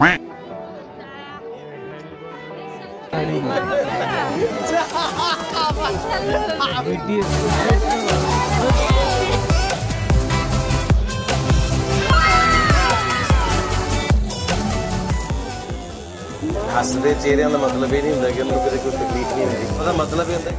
हसदे चेहरे का मतलब ये नहीं होता कि उन्होंने कोई तकलीफ नहीं होती, उसका मतलब ये होता है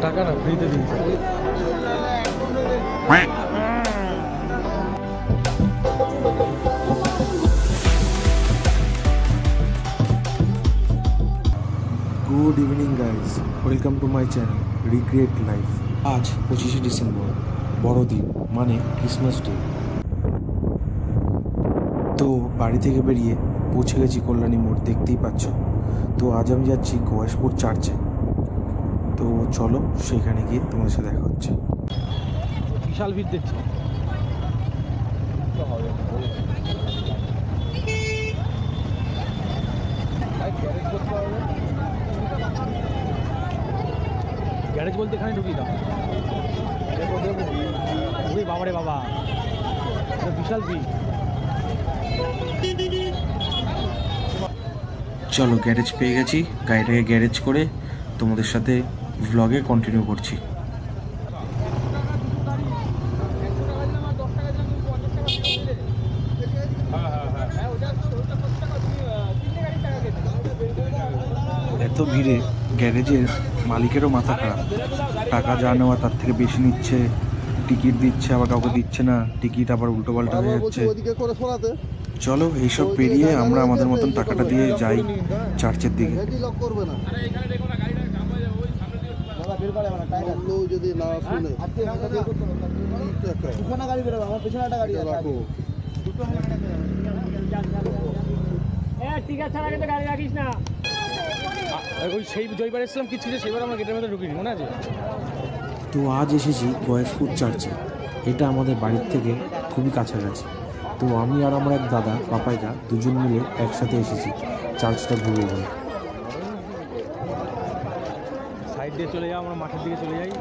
টাকা না ফ্রিতে দিচ্ছে। Good evening guys, welcome to my channel recreate life. आज 25 ডিসেম্বর, বড়দিন মানে ক্রিসমাস ডে। তো বাড়ি থেকে বেরিয়ে পৌঁছে গেছি কল্যাণী মোড়, দেখতেই পাচ্ছ। তো আজ আমি যাচ্ছি গয়েশপুর চার্চে। তো চলো সেখানে গিয়ে তোমাদের সাথে দেখা হচ্ছে। বিশাল ভিড় দেখছি। গ্যারেজ বলতে এখানে ঢুকিয়ে দাও। বাবারে বাবা, বিশাল ভিড়। চলো গ্যারেজ পেয়ে গেছি, গাড়িটাকে গ্যারেজ করে তোমাদের সাথে ভ্লগে কন্টিনিউ করছি। এত ভিড়ে গ্যারেজের মালিকেরও মাথা খারাপ, টাকা যা নেওয়া তার থেকে বেশি নিচ্ছে, টিকিট দিচ্ছে আবার কাউকে দিচ্ছে না, টিকিট আবার উল্টো পাল্টা হয়ে যাচ্ছে। চলো এইসব পেরিয়ে আমরা আমাদের মতন টাকাটা দিয়ে যাই চার্চের দিকে। সেই জয়বার এসেছিলাম কিছু, সেইবার আমরা গেটের মধ্যে ঢুকিনি, মনে আছে? তো আজ এসেছি গয়েশপুর চার্চে। এটা আমাদের বাড়ির থেকে খুবই কাছাকাছি। তো আমি আর আমার এক দাদা পাপাইদা দুজন মিলে একসাথে এসেছি চার্চটা ঘুরবো বলে। সাইড দিয়ে চলে যাই, আমরা মাঠের দিকে চলে যাই।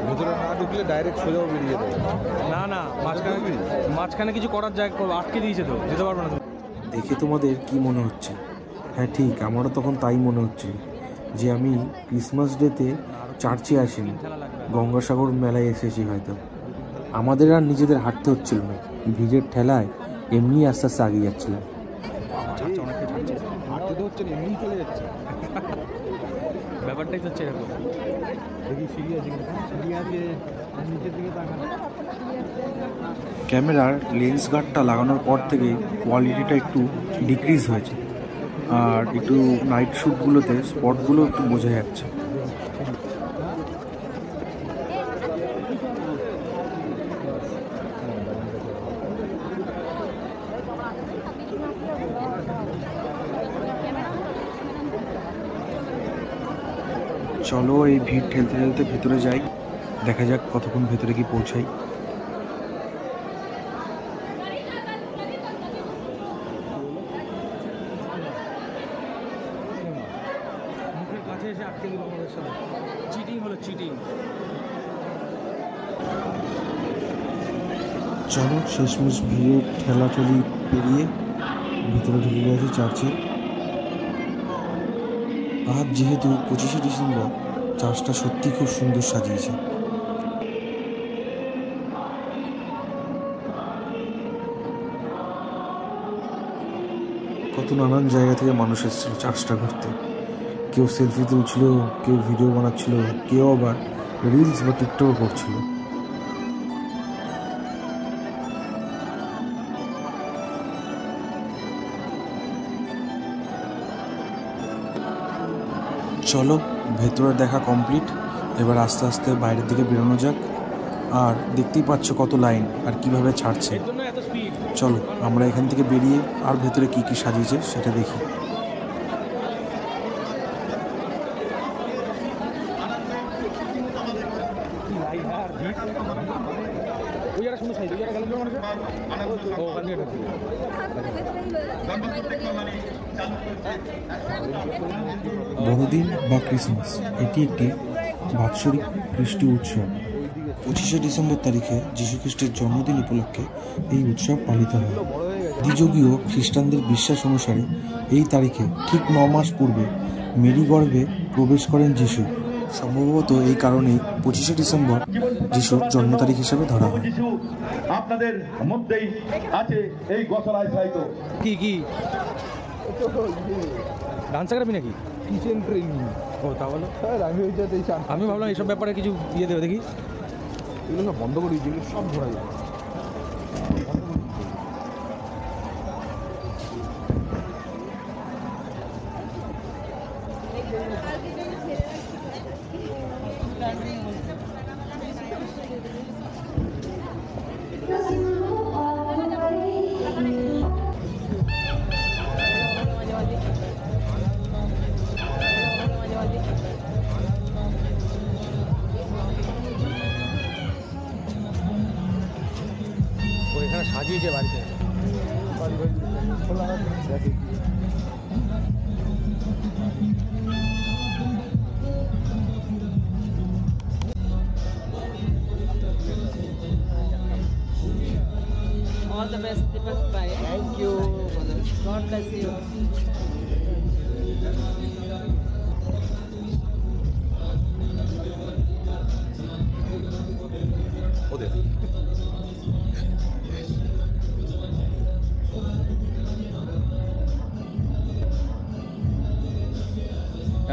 ভিতরে না ঢুকলে ডাইরেক্ট সোজাও বেরিয়ে দেবে। না না, মাঝখানে কিছু করার জায়গা আটকে দিয়েছে, তো যেতে পারবে না। দেখে তোমাদের কি মনে হচ্ছে? হ্যাঁ ঠিক, আমারও তখন তাই মনে হচ্ছে যে আমি ক্রিসমাস ডেতে চার্চে আসিনি, গঙ্গাসাগর মেলায় এসেছি হয়তো। আমাদের আর নিজেদের হাঁটতে হচ্ছিল না, ভিড়ের ঠেলায় এমনি আস্তে আস্তে আগিয়ে যাচ্ছিলাম। হাঁটতে হচ্ছে না, এমনি চলে যাচ্ছে। ব্যাপারটাই হচ্ছে এরকম। দেখি সিঁড়ি আছে, সিঁড়ি আছে নিচের দিকে তাকানো। ক্যামেরার লেন্স গার্ডটা লাগানোর পর থেকে কোয়ালিটিটা একটু ডিক্রিজ হয়েছে, আর একটু নাইট শ্যুটগুলোতে স্পটগুলো একটু বোঝা যাচ্ছে। চলো এই ভিড় ঠেলতে ঠেলতে ভেতরে যাই, দেখা যাক কতক্ষণ ভেতরে কি পৌঁছাই। চলো শেষমেশ ভিড়ে ঠেলাঠেলি পেরিয়ে ভিতরে ঢুকে গেছে চার্চে। আজ যেহেতু 25 ডিসেম্বর, চার্চটা সত্যি খুব সুন্দর সাজিয়েছে। কত নানান জায়গা থেকে মানুষ এসেছিল চার্চটা ঘুরতে। কেউ সেলফি তুলছিল, কেউ ভিডিও বানাচ্ছিল, কেউ আবার রিলস বা টিকটক করছিল। চলো ভেতরে দেখা কমপ্লিট, এবার আস্তে আস্তে বাইরের দিকে বেরোনো যাক। আর দেখতেই পাচ্ছ কত লাইন আর কিভাবে ছাড়ছে। চলো আমরা এখান থেকে বেরিয়ে আর ভেতরে কি কি সাজিয়েছে সেটা দেখি। ওই জায়গা সুন্দর সাইজ, ওই জায়গা গেল মানুষ ও ওখান থেকে বড়দিন বা ক্রিসমাস এটি একটি বাৎসরিক খ্রিস্টীয় উৎসব। 25শে ডিসেম্বর তারিখে যীশুখ্রিস্টের জন্মদিন উপলক্ষে এই উৎসব পালিত হয়। দ্বিযুগীয় খ্রিস্টানদের বিশ্বাস অনুসারে এই তারিখে ঠিক 9 মাস পূর্বে মেরি গর্ভে প্রবেশ করেন যিশু। সম্ভবত এই কারণেই 25শে ডিসেম্বর যিশুর জন্ম তারিখ হিসেবে ধরা হয়। আপনাদের মধ্যেই আছে এই গোসলায় সাইতো কি কি ডান্স একাডেমি নাকি কিচেন ট্রেনিং। ও তাহলে স্যার আমি ওইটাতেই চান, আমি ভাবলাম এইসব ব্যাপারে কিছু ইয়ে দেবে দেখি। এগুলো সব বন্ধ করে দিয়েছি, এগুলো সব ধরা যাবে। ও এখানে সাজিয়েছে বাড়িতে। All the best, Deepak Bhai. Thank you. God bless you.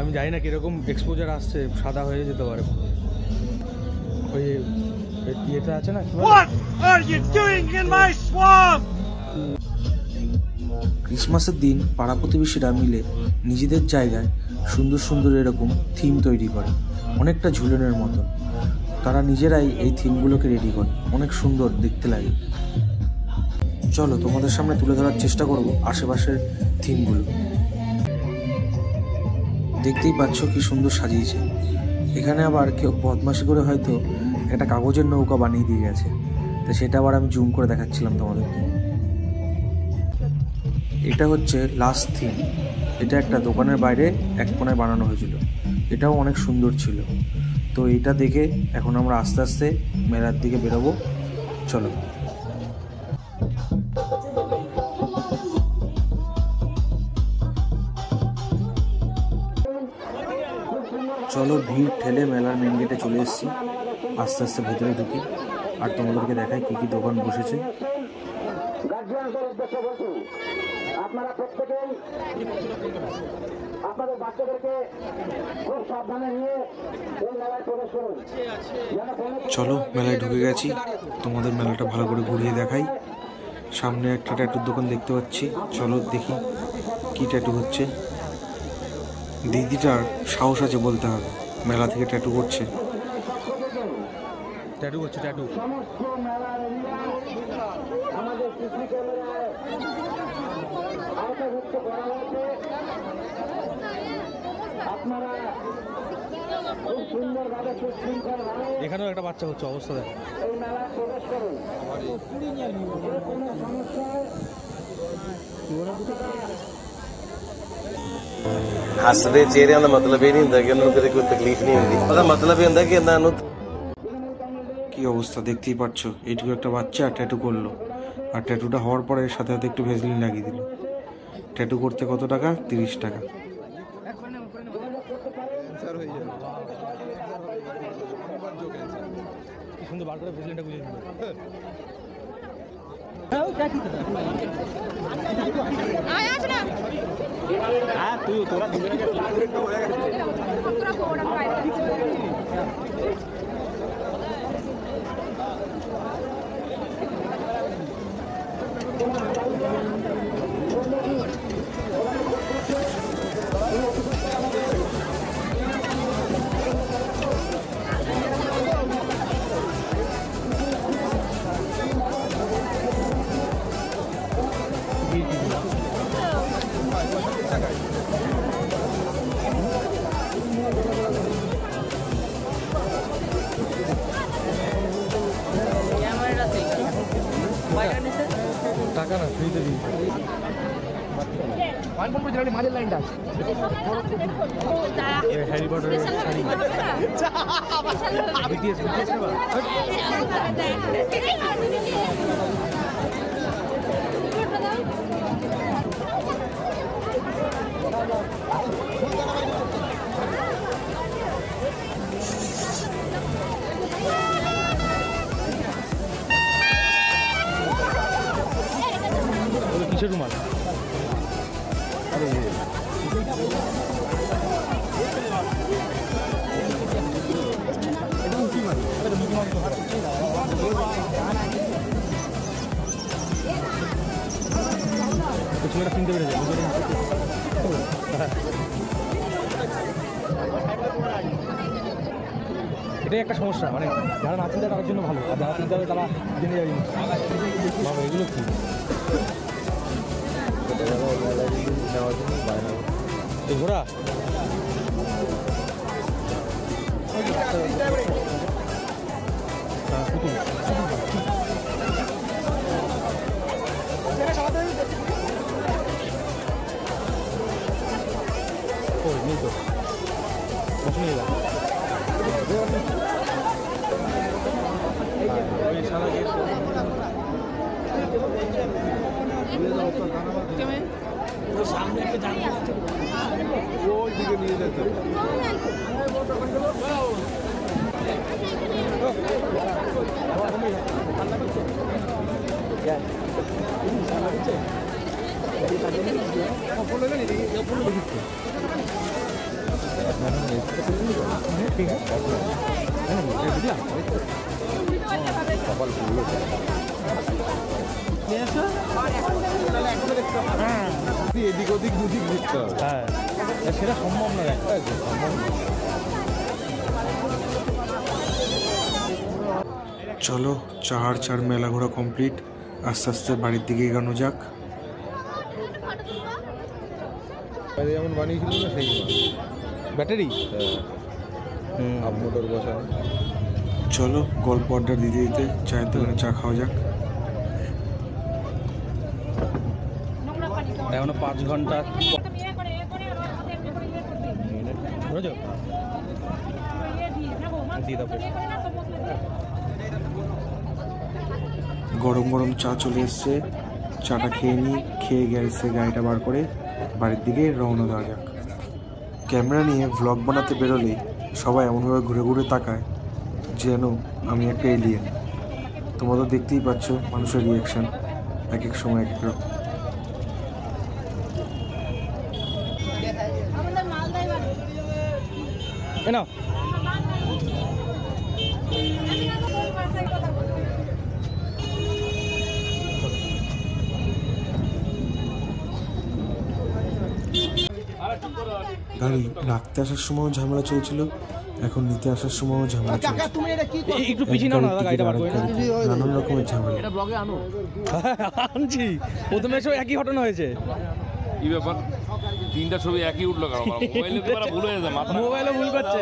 আমি জানি না কিরকম এক্সপোজার আসছে, সাদা হয়ে যেতে পারে। ওই ইয়েটা আছে না, ক্রিসমাসের দিন পাড়া প্রতিবেশীরা মিলে নিজেদের জায়গায় সুন্দর সুন্দর এরকম থিম তৈরি করে, অনেকটা ঝুলনের মতো। তারা নিজেরাই এই থিমগুলোকে রেডি করে, অনেক সুন্দর দেখতে লাগে। চলো তোমাদের সামনে তুলে ধরার চেষ্টা করব আশেপাশের থিমগুলো। দেখতেই পাচ্ছ কি সুন্দর সাজিয়েছে। এখানে আবার কেউ বদমাশি করে হয়তো একটা কাগজের নৌকা বানিয়ে দিয়ে গেছে, তো সেটা আবার আমি জুম করে দেখাচ্ছিলাম তোমাদেরকে। এটা হচ্ছে লাস্ট থিম। এটা একটা দোকানের বাইরে এক কোণায় বানানো হয়েছিল, এটাও অনেক সুন্দর ছিল। তো এটা দেখে এখন আমরা আস্তে আস্তে মেলার দিকে বেরোবো। চলো চলো ভিড় ঠেলে মেলার মেন গেটে চলে এসেছি। আস্তে আস্তে ভেতরে ঢুকি আর তোমাদেরকে দেখাই কী কী দোকান বসেছে। আপনারা প্রত্যেকেই আপনাদের বাচ্চাদেরকে খুব সাবধানে নিয়ে এই মেলায় প্রবেশ করুন। চলো মেলায় ঢুকে গেছি, তোমাদের মেলাটা ভালো করে ঘুরিয়ে দেখাই। সামনে একটা ট্যাটুর দোকান দেখতে পাচ্ছি, চলো দেখি কি ট্যাটু হচ্ছে। দিদিটার সাহস আছে বলতে হবে, মেলা থেকে ট্যাটু করছে। ট্যাটু হচ্ছে, ট্যাটু। আমাদের সিসি ক্যামেরায় আওতাভুক্ত করা হয়েছে। আপনারা খুব সুন্দরভাবে সুশৃঙ্খলভাবে এখানেও একটা বাচ্চা হচ্ছে, অবস্থা দেখ। এই মেলায় প্রবেশ করুন। যে কোনো সমস্যায় हसदे चेहरे का मतलब ये नहीं होता कि उन्होंने कभी कोई तकलीफ नहीं होती, ਉਹਦਾ मतलब ये होता कि ਇਹਨਾਂ ਨੂੰ কি অবস্থা দেখতেই পাচ্ছ, এইটুকু একটা বাচ্চা ট্যাটু করলো, আর ট্যাটুটা হওয়ার পরে সাথে সাথে একটু ভেজলিন লাগিয়ে দিল। ট্যাটু করতে কত টাকা? 30 টাকা। কি সুন্দর বার করে ভেজলিনটা গুলিয়ে দিল। হ্যারি পটারের শাড়ি BTS নেবা? কিসের রুমাল? ছেলেটা কিনতে পেরেছে। এটাই একটা সমস্যা, মানে যারা না চিনতে তাদের জন্য ভালো, আর যারা চিনতে হবে তারা জেনে যাবে। বাবা এগুলো কি? এই ঘোড়া নেই তো, বসে নিয়ে ওই দিকে নিয়ে যেতে ঠিক আছে। এদিক ওদিক দুদিক ঘুরতে হবে। হ্যাঁ, সেটা সম্ভব না। চলো চার মেলা ঘোরা কমপ্লিট, আস্তে আস্তে বাড়ির দিকে এগোনো যাক। যেমন বানিয়েছিল না সেই ব্যাটারি আপ মোটর বসা। চলো গল্প আড্ডা দিতে দিতে চায়ের দোকানে চা খাওয়া যাক। এখনো 5 ঘন্টা গরম গরম চা চলে এসছে, চাটা খেয়ে নিই, খেয়ে গ্যারেজে গাড়িটা বার করে বাড়ির দিকে রওনা দেওয়া যাক। ক্যামেরা নিয়ে ভ্লগ বানাতে বেরোলে সবাই এমনভাবে ঘুরে ঘুরে তাকায় যেন আমি একটা এলিয়েন। তোমরা তো দেখতেই পাচ্ছ মানুষের রিয়াকশান এক এক সময় এক এক রকম। না গাড়ি রাখতে আসার সময়ও ঝামেলা চলছিল, এখন নিতে আসার সময়ও ঝামেলা চলছে। একটু পিছিয়ে নাও না, গাড়িটা বার করে নানান রকমের ঝামেলা। আনছি প্রথমে সব একই ঘটনা হয়েছে। কি ব্যাপার, 3টা ছবি একই উঠলো কেন? মোবাইলে কি ভুল হয়ে যায়? মাথা মোবাইলে ভুল করছে।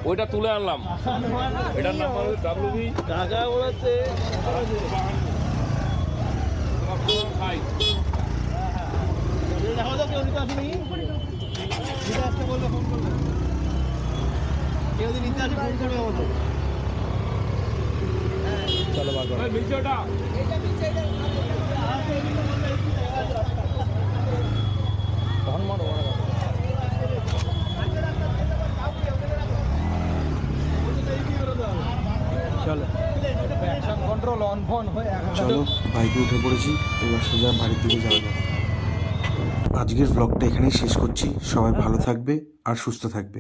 ওইটা তুলে আনলাম, এটার নাম হলো WB টাকা বলেছে। চলো বার করো। চলো বাইকে উঠে পড়েছি, এবার সোজা বাড়ির দিকে যাওয়া যাক। আজকের ব্লগটা এখানেই শেষ করছি। সবাই ভালো থাকবে আর সুস্থ থাকবে।